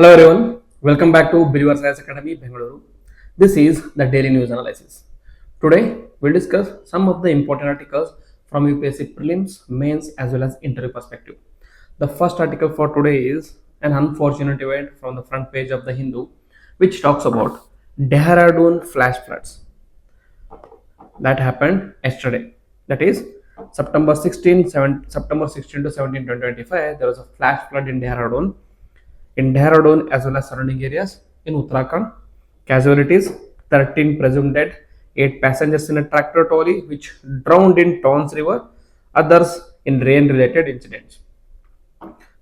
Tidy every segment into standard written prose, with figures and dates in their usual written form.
Hello everyone, welcome back to Believer Science Academy, Bengaluru. This is the daily news analysis. Today, we'll discuss some of the important articles from UPSC prelims, mains, as well as interview perspective. The first article for today is an unfortunate event from the front page of the Hindu, which talks about Dehradun flash floods that happened yesterday. That is September 16 to 17, 2025. There was a flash flood in Dehradun as well as surrounding areas in Uttarakhand. Casualties 13 presumed dead, 8 passengers in a tractor trolley which drowned in Tons River, others in rain related incidents.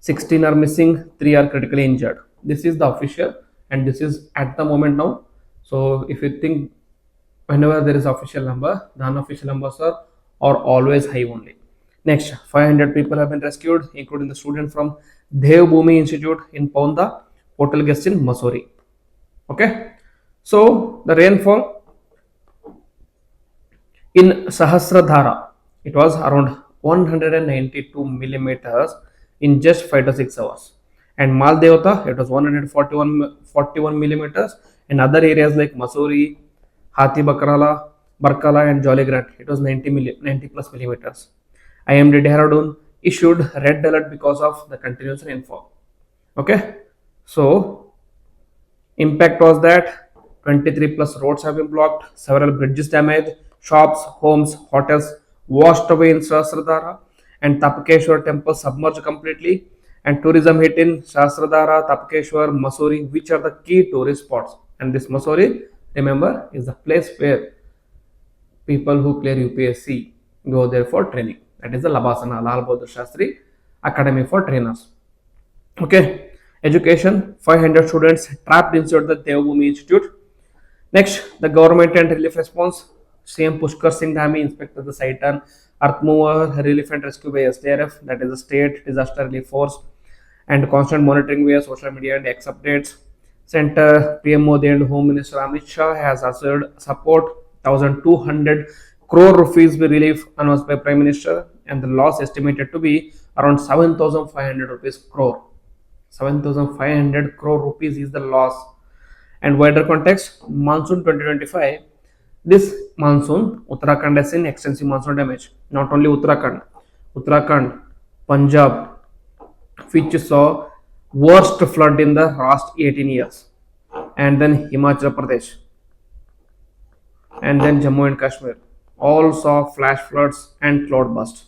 16 are missing, 3 are critically injured. This is the official and this is at the moment now. So if you think whenever there is official number, the unofficial numbers are always high only. Next, 500 people have been rescued, including the student from Devbhoomi Institute in Paonda, hotel guest in Mussoorie. Okay, so the rainfall in Sahasradhara, it was around 192 millimeters in just 5 to 6 hours. And Maldevata, it was 141 millimeters. In other areas like Mussoorie, Hathi Barkala and Jolly Grant, it was 90 plus millimeters. IMD Dehradun issued red alert because of the continuous rainfall. Okay, so impact was that 23 plus roads have been blocked, several bridges damaged, shops, homes, hotels washed away in Sahasradhara, and Tapakeshwar temple submerged completely, and tourism hit in Sahasradhara, Tapakeshwar, Mussoorie, which are the key tourist spots. And this Mussoorie, remember, is the place where people who clear UPSC go there for training. That is the Labasana, Lal Bahadur Shastri Academy for Trainers. Okay, education, 500 students trapped inside the Devbhoomi Institute. Next, the government and relief response. CM Pushkar Singh Dhami inspected the site on earth mover, relief and rescue by SDRF, that is the State Disaster Relief Force, and constant monitoring via social media and X updates. Center PM Modi and Home Minister Amit Shah has assured support 1,200 crore rupees relief announced by Prime Minister, and the loss estimated to be around 7,500 rupees crore. 7,500 crore rupees is the loss. And wider context, monsoon 2025. This monsoon, Uttarakhand has seen extensive monsoon damage. Not only Uttarakhand, Punjab, which saw worst flood in the last 18 years, and then Himachal Pradesh, and then Jammu and Kashmir all saw flash floods and cloud burst.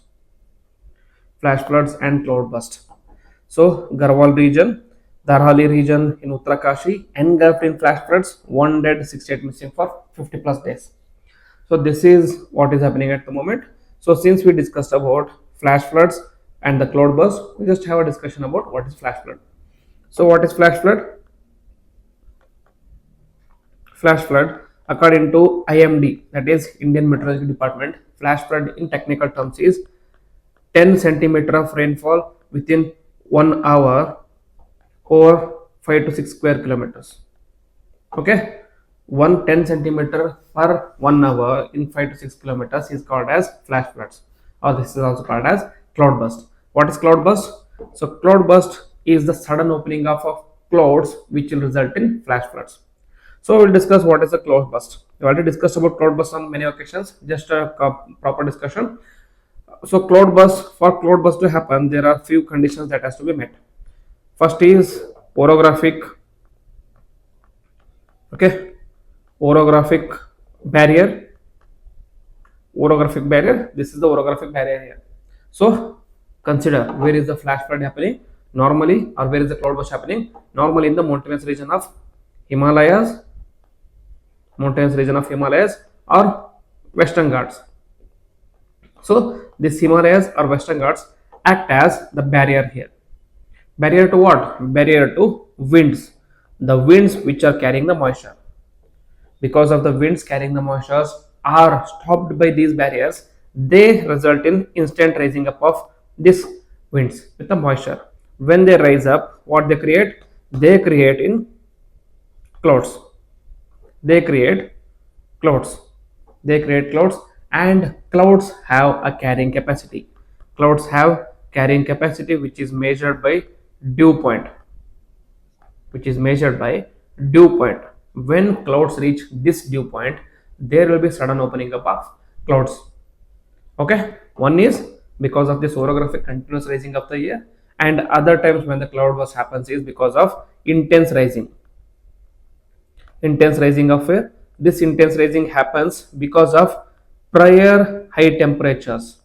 So Garhwal region, Darhali region in Uttarakashi engulfed in flash floods, 1 dead, 68 missing for 50 plus days. So this is what is happening at the moment. So since we discussed about flash floods and the cloud burst, we just have a discussion about what is flash flood. So what is flash flood? Flash flood, according to IMD, that is Indian Meteorology Department, flash flood in technical terms is 10 centimeter of rainfall within 1 hour over 5 to 6 square kilometers. Okay, 10 centimeter per 1 hour in 5 to 6 kilometers is called as flash floods, or this is also called as cloud burst. What is cloud burst? So cloud burst is the sudden opening up of clouds which will result in flash floods. So we'll discuss what is a cloud burst. We already discussed about cloud burst on many occasions, just a proper discussion. So for cloud burst to happen, there are few conditions that has to be met. First is orographic barrier. This is the orographic barrier here. So consider, where is the flash flood happening normally, or where is the cloud burst happening normally? In the mountainous region of Himalayas or Western Ghats. So this Himalayas or Western Ghats act as the barrier here. Barrier to what? Barrier to winds. The winds which are carrying the moisture. Because of the winds carrying the moistures are stopped by these barriers, they result in instant rising up of these winds with the moisture. When they rise up, what they create? They create in clouds. And clouds have a carrying capacity. Which is measured by dew point. which is measured by dew point. When clouds reach this dew point, there will be sudden opening up of clouds. Okay, one is because of this orographic continuous rising of the air, and other times when the cloud burst happens is because of intense rising of air. This intense rising happens because of prior high temperatures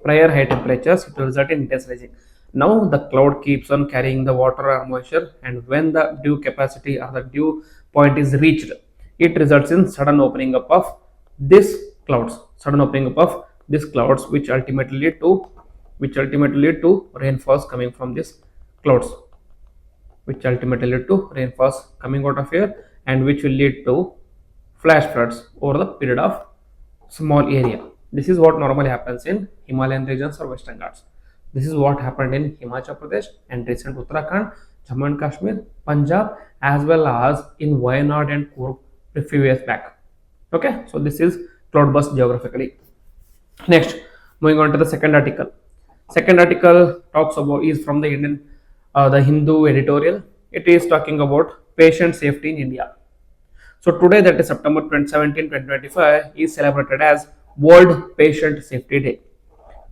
it will result in intense rising. Now the cloud keeps on carrying the water or moisture, and when the dew capacity or the dew point is reached, it results in this sudden opening up of these clouds, which ultimately lead to rainfalls coming from these clouds, which ultimately lead to rainfalls coming out of here, and which will lead to flash floods over the period of small area. This is what normally happens in Himalayan regions or Western Ghats. This is what happened in Himachal Pradesh and recent Uttarakhand, Jammu and Kashmir, Punjab, as well as in Wayanad and Kurg a few years back. Okay, so this is cloud burst geographically. Next, moving on to the second article. Second article talks about is from the Hindu editorial. It is talking about patient safety in India. So today, that is September 17, 2025, is celebrated as World Patient Safety Day.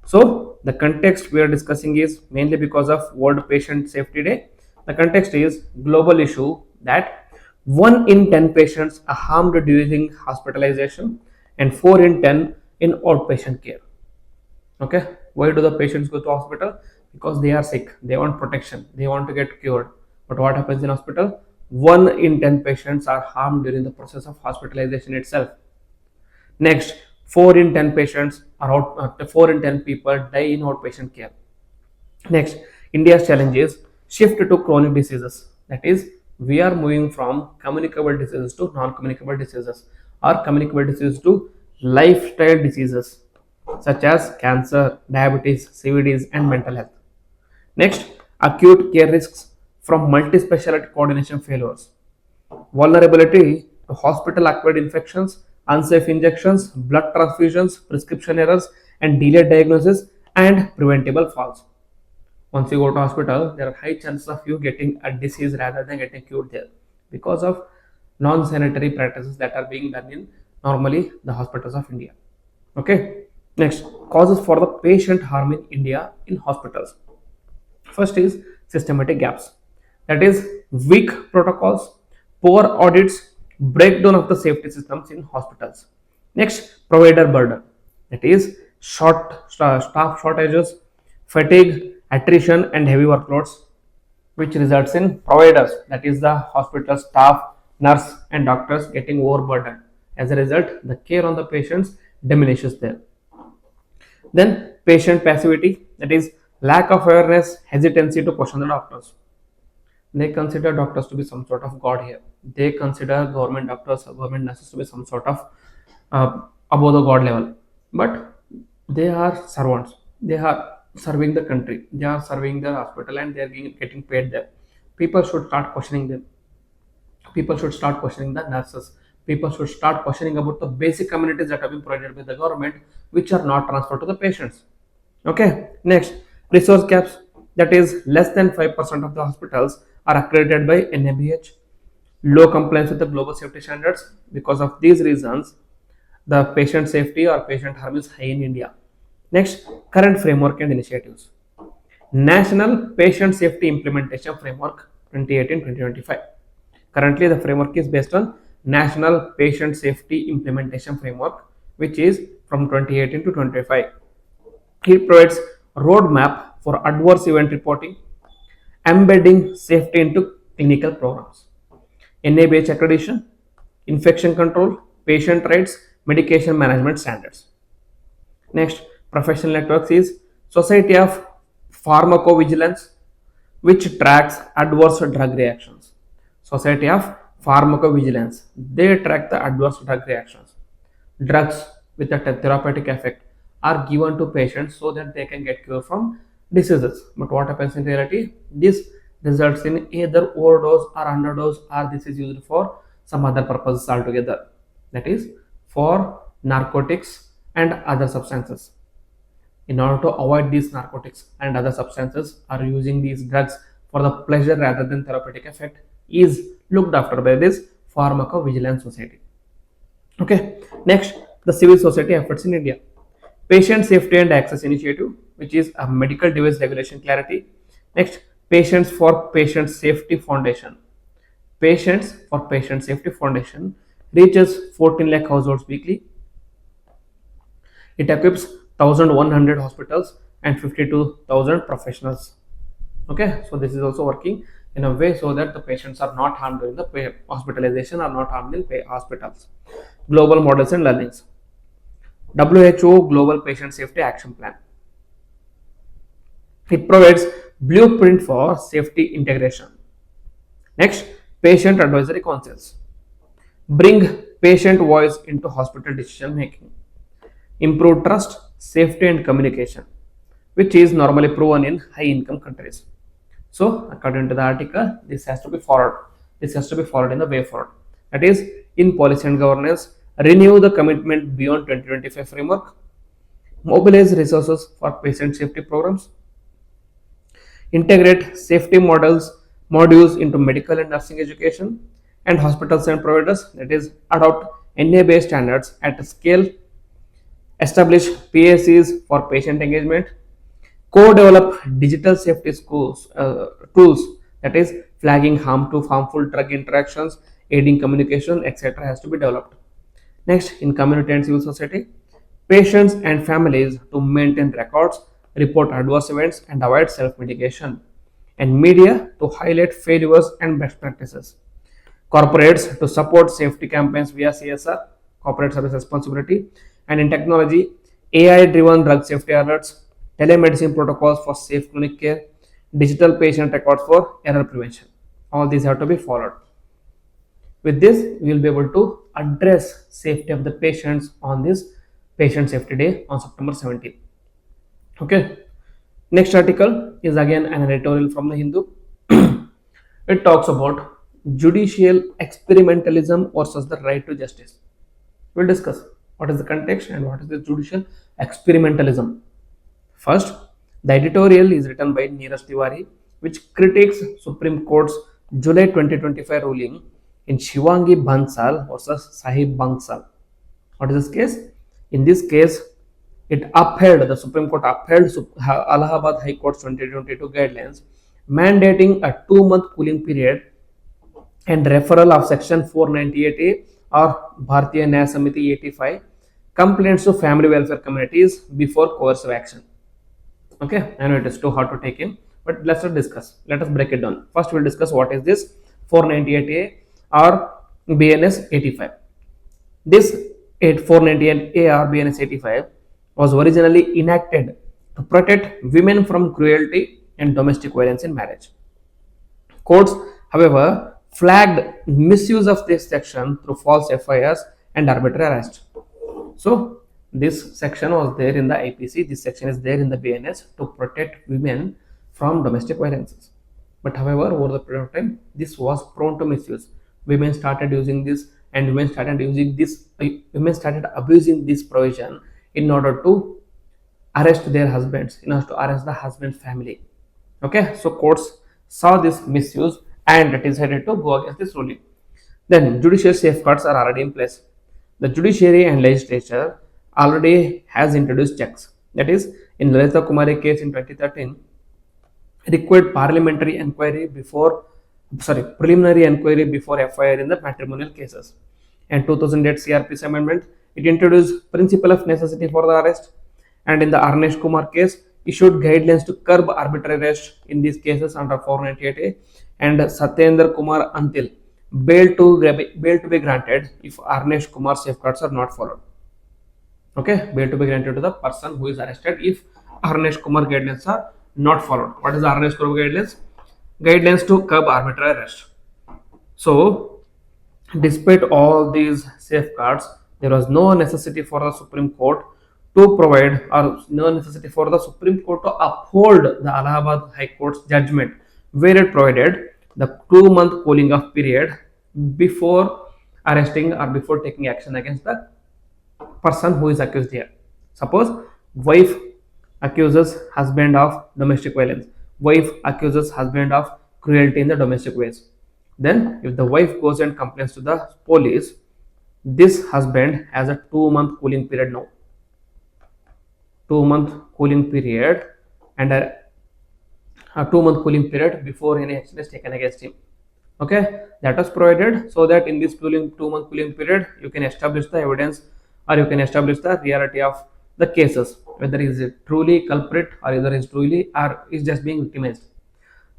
So the context we are discussing is mainly because of World Patient Safety Day. The context is global issue that 1 in 10 patients are harmed during hospitalization and 4 in 10 in outpatient care. Okay, why do the patients go to hospital? Because they are sick, they want protection, they want to get cured. But what happens in hospital? 1 in 10 patients are harmed during the process of hospitalization itself. Next, 4 in 10 patients are 4 in 10 people die in outpatient care. Next, India's challenge is shift to chronic diseases. That is, we are moving from communicable diseases to non-communicable diseases, or communicable diseases to lifestyle diseases such as cancer, diabetes, CVDs, and mental health. Next, acute care risks from multi-specialty coordination failures, vulnerability to hospital-acquired infections, unsafe injections, blood transfusions, prescription errors, and delayed diagnosis and preventable falls. Once you go to hospital, there are high chances of you getting a disease rather than getting cured there because of non-sanitary practices that are being done in normally the hospitals of India. Okay. Next, causes for the patient harm in India in hospitals. First is systematic gaps. That is weak protocols, poor audits, breakdown of the safety systems in hospitals. Next, provider burden. That is staff shortages, fatigue, attrition, and heavy workloads, which results in providers, that is the hospital staff, nurse, and doctors getting overburdened. As a result, the care on the patients diminishes there. Then patient passivity, that is lack of awareness, hesitancy to question the doctors. They consider doctors to be some sort of god here. They consider government doctors or government nurses to be some sort of above the god level. But they are servants. They are serving the country. They are serving the hospital, and they are getting paid there. People should start questioning them. People should start questioning the nurses. People should start questioning about the basic communities that have been provided by the government, which are not transferred to the patients. Okay, next, resource gaps, that is less than 5% of the hospitals are accredited by NABH, low compliance with the global safety standards. Because of these reasons, the patient safety or patient harm is high in India. Next, current framework and initiatives. National Patient Safety Implementation Framework 2018-2025. Currently, the framework is based on National Patient Safety Implementation Framework, which is from 2018 to 2025. It provides a roadmap for adverse event reporting, embedding safety into clinical programs, NABH accreditation, infection control, patient rights, medication management standards. Next, professional networks is Society of Pharmacovigilance, which tracks adverse drug reactions. Society of Pharmacovigilance, they track the adverse drug reactions. Drugs with a therapeutic effect are given to patients so that they can get cure from diseases. But what happens in reality? This results in either overdose or underdose, or this is used for some other purposes altogether. That is for narcotics and other substances. In order to avoid these narcotics and other substances are using these drugs for the pleasure rather than therapeutic effect, is looked after by this Pharmacovigilance Society. Okay, next, the civil society efforts in India. Patient Safety and Access Initiative, which is a medical device regulation clarity. Next, Patients for Patient Safety Foundation. Patients for Patient Safety Foundation reaches 14 lakh households weekly. It equips 1100 hospitals and 52,000 professionals. Okay, so this is also working in a way so that the patients are not harmed during the hospitalization, are not harmed in hospitals. Global models and learnings. WHO Global Patient Safety Action Plan. It provides blueprint for safety integration. Next, patient advisory councils. Bring patient voice into hospital decision making. Improve trust, safety, and communication, which is normally proven in high income countries. So, according to the article, this has to be followed. This has to be followed in the way forward. That is, in policy and governance, renew the commitment beyond 2025 framework, mobilize resources for patient safety programs, integrate safety modules into medical and nursing education, and hospitals and providers, that is, adopt NA-based standards at scale, establish PACs for patient engagement, co-develop digital safety tools, that is, flagging harmful drug interactions, aiding communication, etc. has to be developed. Next, in community and civil society, patients and families to maintain records, report adverse events, and avoid self-medication, and media to highlight failures and best practices. Corporates to support safety campaigns via CSR, corporate service responsibility, and in technology, AI-driven drug safety alerts, telemedicine protocols for safe clinic care, digital patient records for error prevention. All these have to be followed. With this, we will be able to address safety of the patients on this Patient Safety Day on September 17th. Okay. Next article is again an editorial from the Hindu. It talks about judicial experimentalism versus the right to justice. We'll discuss what is the context and what is the judicial experimentalism. First, the editorial is written by Neeraj Tiwari, which critiques Supreme Court's July 2025 ruling in Shivangi Bansal versus Sahib Bansal. What is this case? In this case, the Supreme Court upheld Allahabad High Court's 2022 guidelines mandating a 2-month cooling period and referral of Section 498A or Bharatiya Nyaya Samiti 85 complaints to family welfare committees before coercive action. Okay, I know it is too hard to take in, but let's discuss. Let us break it down. First, we'll discuss what is this 498A or BNS 85. This 498A or BNS 85 was originally enacted to protect women from cruelty and domestic violence in marriage. Courts, however, flagged misuse of this section through false FIRs and arbitrary arrest. So, this section was there in the IPC, this section is there in the BNS to protect women from domestic violences. But however, over the period of time, this was prone to misuse. Women started using this, and women started abusing this provision in order to arrest their husbands, in order to arrest the husband's family. Okay, so courts saw this misuse and decided to go against this ruling. Then judicial safeguards are already in place. The judiciary and legislature already has introduced checks. That is, in Lalita Kumari case in 2013, required preliminary inquiry before FIR in the matrimonial cases. And 2008 CRPC amendment, it introduced principle of necessity for the arrest. And in the Arnesh Kumar case, issued guidelines to curb arbitrary arrest in these cases under 498A. And Satyendra Kumar Antil, bail to be granted if Arnesh Kumar safeguards are not followed. Okay, bail to be granted to the person who is arrested if Arnesh Kumar guidelines are not followed. What is the Arnesh Kumar guidelines? Guidelines to curb arbitrary arrest. So, despite all these safeguards, there was no necessity for the Supreme Court to provide, or no necessity for the Supreme Court to uphold the Allahabad High Court's judgment, where it provided the 2-month cooling off period before arresting or before taking action against the person who is accused here. Suppose wife accuses husband of domestic violence, wife accuses husband of cruelty in the domestic ways. Then if the wife goes and complains to the police, this husband has a 2 month cooling period now. 2 month cooling period, and a 2 month cooling period before any action is taken against him. Okay, that was provided so that in this 2 month cooling period you can establish the evidence, or you can establish the reality of the cases, whether he is truly culprit or whether he is truly or is just being victimized.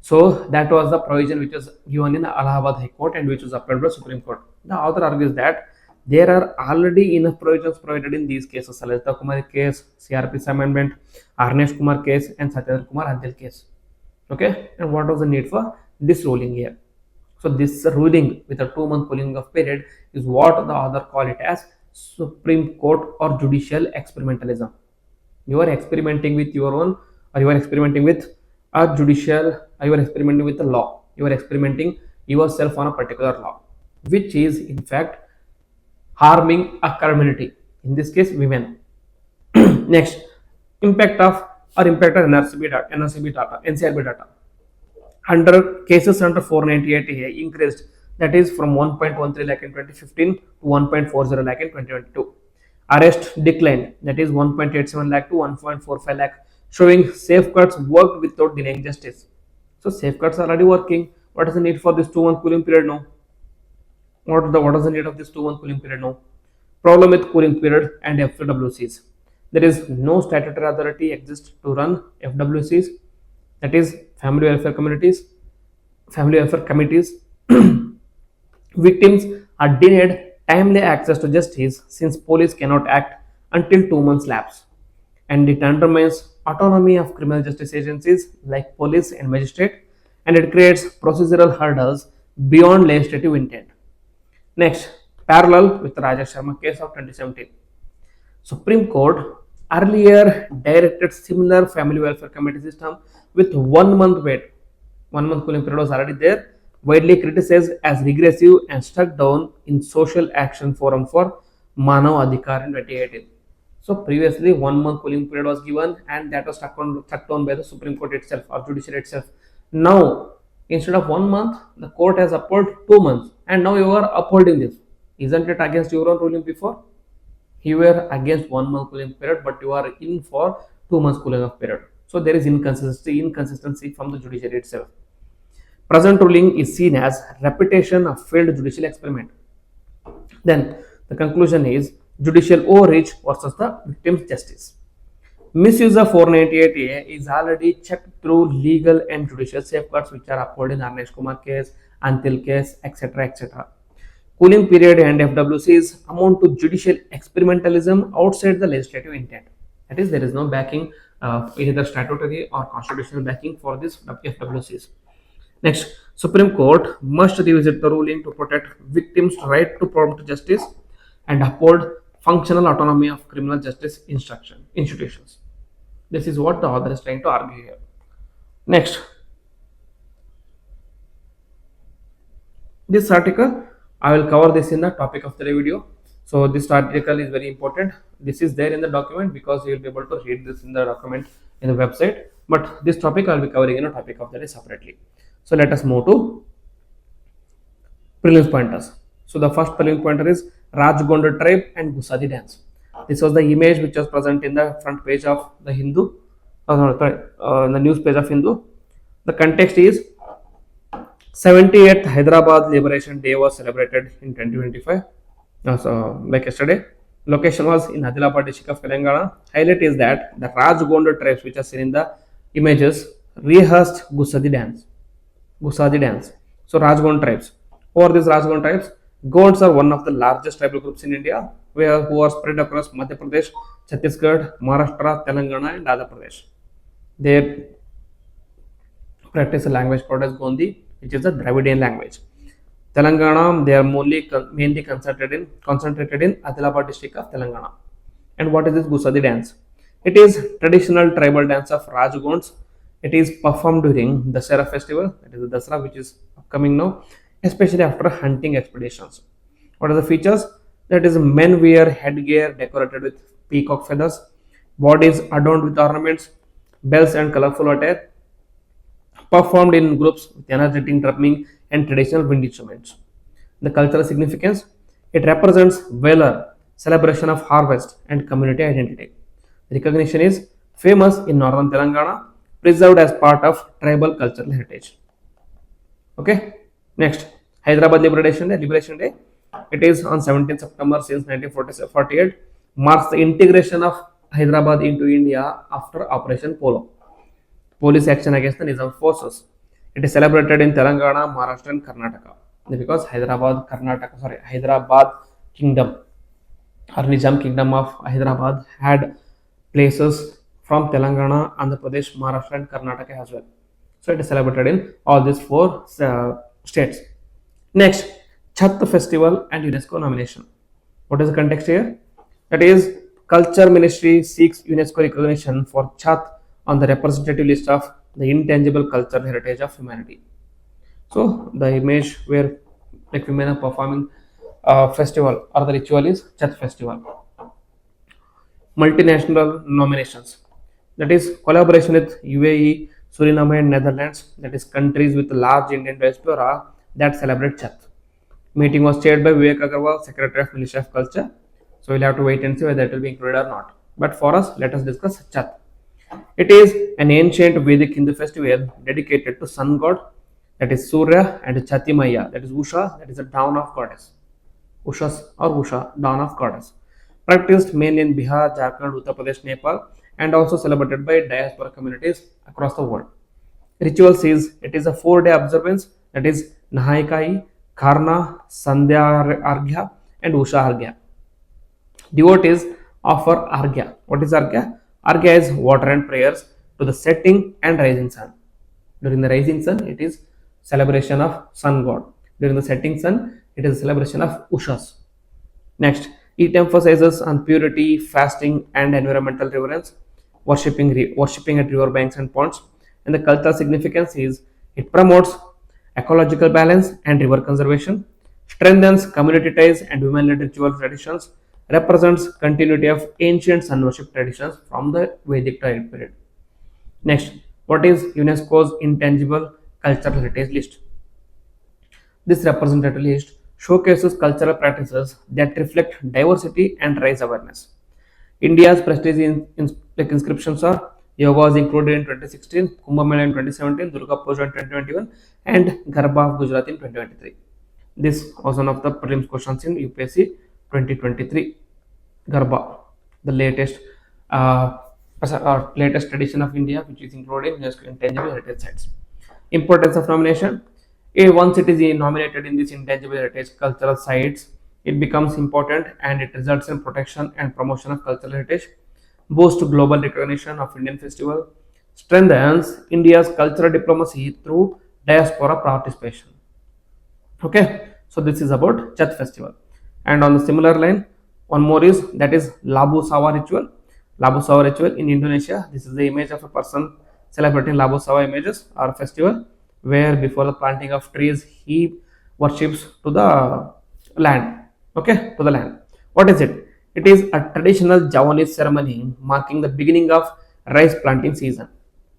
So that was the provision which was given in the Allahabad High Court and which was upheld by Supreme Court. The author argues that there are already enough provisions provided in these cases: Lalita Kumar case, CRPC amendment, Arnesh Kumar case, and Satyendra Kumar Adil case. Okay, and what was the need for this ruling here? So this ruling with a 2 month cooling off period is what the author call it as Supreme Court or judicial experimentalism. You are experimenting with your own, or you are experimenting with a judicial, or you are experimenting with the law. You are experimenting yourself on a particular law, which is in fact harming a community. In this case, women. Next, impact of NCRB data. Under cases under 498A increased, that is from 1.13 lakh in 2015 to 1.40 lakh in 2022. Arrest declined, that is 1.87 lakh to 1.45 lakh, showing safeguards worked without delaying justice. So safeguards are already working. What is the need for this 2 month cooling period now? What is the need of this 2 month cooling period now? Problem with cooling period and FWCs. There is no statutory authority exists to run FWCs, that is family welfare committees. Victims are denied timely access to justice since police cannot act until 2 months lapse, and it undermines autonomy of criminal justice agencies like police and magistrate, and it creates procedural hurdles beyond legislative intent. Next, parallel with the Raja Sharma case of 2017. Supreme Court earlier directed similar family welfare committee system with 1 month wait. 1 month cooling period was already there, widely criticized as regressive and struck down in Social Action Forum for Manav Adhikar in 2018. So previously 1 month cooling period was given, and that was struck down by the Supreme Court itself or judiciary itself. Now instead of 1 month, the court has upheld 2 months, and now you are upholding this. Isn't it against your own ruling before? You were against 1 month cooling period, but you are in for 2 months cooling off period. So there is inconsistency from the judiciary itself. Present ruling is seen as repetition of failed judicial experiment. Then the conclusion is judicial overreach versus the victim's justice. Misuse of 498A is already checked through legal and judicial safeguards which are upheld in Arnesh Kumar case, Antil case, etc. etc. Cooling period and FWCs amount to judicial experimentalism outside the legislative intent. That is, there is no backing, either statutory or constitutional backing for this FWCs. Next, Supreme Court must revisit the ruling to protect victims' right to prompt justice and uphold functional autonomy of criminal justice institutions. This is what the author is trying to argue here. Next, this article, I will cover this in the topic of the video. So this article is very important. This is there in the document because you will be able to read this in the document in the website. But this topic I will be covering in a topic of the day separately. So let us move to prelims pointers. So the first prelim pointer is Rajgondar tribe and Gusadi dance. This was the image which was present in the front page of the Hindu, the news page of Hindu. The context is 78th Hyderabad Liberation Day was celebrated in 2025, like yesterday. Location was in Adilabad district of Telangana. Highlight is that the Rajgondar tribes, which are seen in the images, rehearsed Gusadi dance. So Rajgond tribes. Over these Rajgond tribes, Gonds are one of the largest tribal groups in India, who are spread across Madhya Pradesh, Chhattisgarh, Maharashtra, Telangana, and Andhra Pradesh. They practice a language called as Gondi, which is a Dravidian language. Telangana, they are mainly concentrated in Adilabad district of Telangana. And what is this Gusadi dance? It is traditional tribal dance of Rajgonds. It is performed during Dasara festival, that is the Dasara which is upcoming now, especially after hunting expeditions. What are the features? That is, men wear headgear decorated with peacock feathers, bodies adorned with ornaments, bells and colorful attire, performed in groups with energetic drumming and traditional wind instruments. The cultural significance, it represents valor, celebration of harvest, and community identity. Recognition is famous in northern Telangana, preserved as part of tribal cultural heritage. Okay, next Hyderabad Liberation Day. It is on 17th September since 1948, marks the integration of Hyderabad into India after Operation Polo. Police action against the Nizam forces. It is celebrated in Telangana, Maharashtra, and Karnataka because Hyderabad Kingdom or Nizam Kingdom of Hyderabad had places from Telangana, Andhra Pradesh, Maharashtra, and Karnataka as well. So it is celebrated in all these four states. Next, Chhath Festival and UNESCO nomination. What is the context here? That is, Culture Ministry seeks UNESCO recognition for Chhath on the representative list of the intangible cultural heritage of humanity. So the image where like women are performing festival or the ritual is Chhath Festival. Multinational nominations. That is collaboration with UAE, Suriname, and Netherlands. That is countries with large Indian diaspora that celebrate Chhath. Meeting was chaired by Vivek Agarwal, Secretary of Ministry of Culture. So we'll have to wait and see whether it will be included or not. But for us, let us discuss Chhath. It is an ancient Vedic Hindu festival dedicated to sun god, that is Surya, and Chati Maya, that is Usha, that is the dawn of goddess. Usha, dawn of goddess. Practiced mainly in Bihar, Jharkhand, Uttar Pradesh, Nepal, and also celebrated by diaspora communities across the world. Ritual says it is a 4-day observance, that is Nahaikai, Karna, Sandhya Arghya, and Usha Arghya. Devotees offer Arghya. What is Arghya? Arghya is water and prayers to the setting and rising sun. During the rising sun, it is celebration of sun god. During the setting sun, it is a celebration of Ushas. Next, it emphasizes on purity, fasting, and environmental reverence, worshipping at river banks and ponds. And the cultural significance is it promotes ecological balance and river conservation, strengthens community ties and women-led ritual traditions, represents continuity of ancient sun worship traditions from the Vedic time period. Next, what is UNESCO's intangible cultural heritage list? This representative list showcases cultural practices that reflect diversity and raise awareness. India's prestigious inscriptions are Yoga was included in 2016, Kumbh Mela in 2017, Durga Puja in 2021, and Garba of Gujarat in 2023. This was one of the prelims questions in UPSC 2023. Garba, the latest tradition of India, which is included in UNESCO intangible heritage sites. Importance of nomination. Once it is nominated in these intangible heritage cultural sites, it becomes important and it results in protection and promotion of cultural heritage, boosts global recognition of Indian festival, strengthens India's cultural diplomacy through diaspora participation. Okay, so this is about Chhath festival. And on the similar line, one more is that is Labu Sawa ritual. Labu Sawa ritual in Indonesia. This is the image of a person celebrating Labu Sawa images or festival, where before the planting of trees he worships to the land. Okay, to the land. What is it? It is a traditional Javanese ceremony marking the beginning of rice planting season.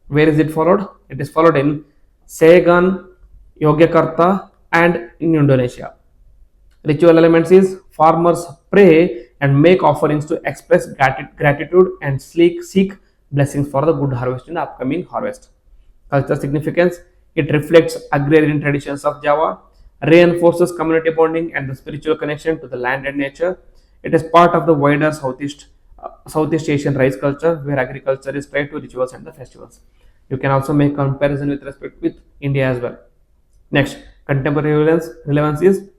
Where is it followed? It is followed in Sagan, Yogyakarta, and in Indonesia. Ritual elements is farmers pray and make offerings to express gratitude and seek blessings for the good harvest in the upcoming harvest. Cultural significance, it reflects agrarian traditions of Java, reinforces community bonding and the spiritual connection to the land and nature. It is part of the wider Southeast Asian rice culture, where agriculture is tied to rituals and the festivals. You can also make comparison with respect with India as well. Next, contemporary relevance is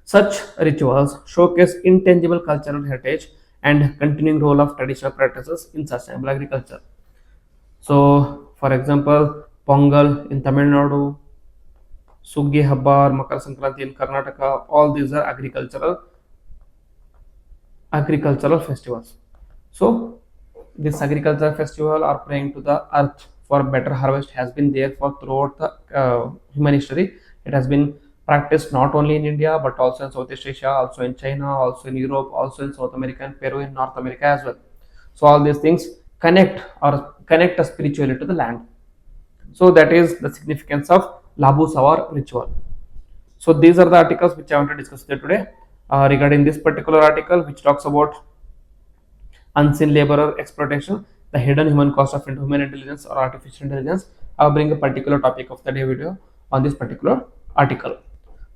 such rituals showcase intangible cultural heritage and continuing role of traditional practices in sustainable agriculture. So, for example, Pongal in Tamil Nadu, Suggi Habbar, Makar Sankranti in Karnataka, all these are agricultural festivals. So, this agricultural festival are praying to the earth for better harvest has been there for throughout the human history. It has been practiced not only in India but also in Southeast Asia, also in China, also in Europe, also in South America and Peru, in North America as well. So all these things connect us spiritually to the land. So that is the significance of Labu Sawar ritual. So these are the articles which I want to discuss with you today. Regarding this particular article, which talks about unseen laborer exploitation, the hidden human cost of human intelligence or artificial intelligence, I'll bring a particular topic of the day video on this particular article.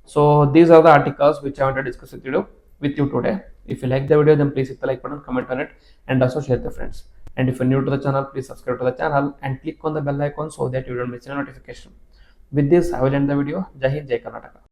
So these are the articles which I want to discuss with you today. If you like the video, then please hit the like button, comment on it, and also share with your friends. And if you're new to the channel, please subscribe to the channel and click on the bell icon so that you don't miss any notification. With this, I will end the video. Jai Hind, Jai Karnataka.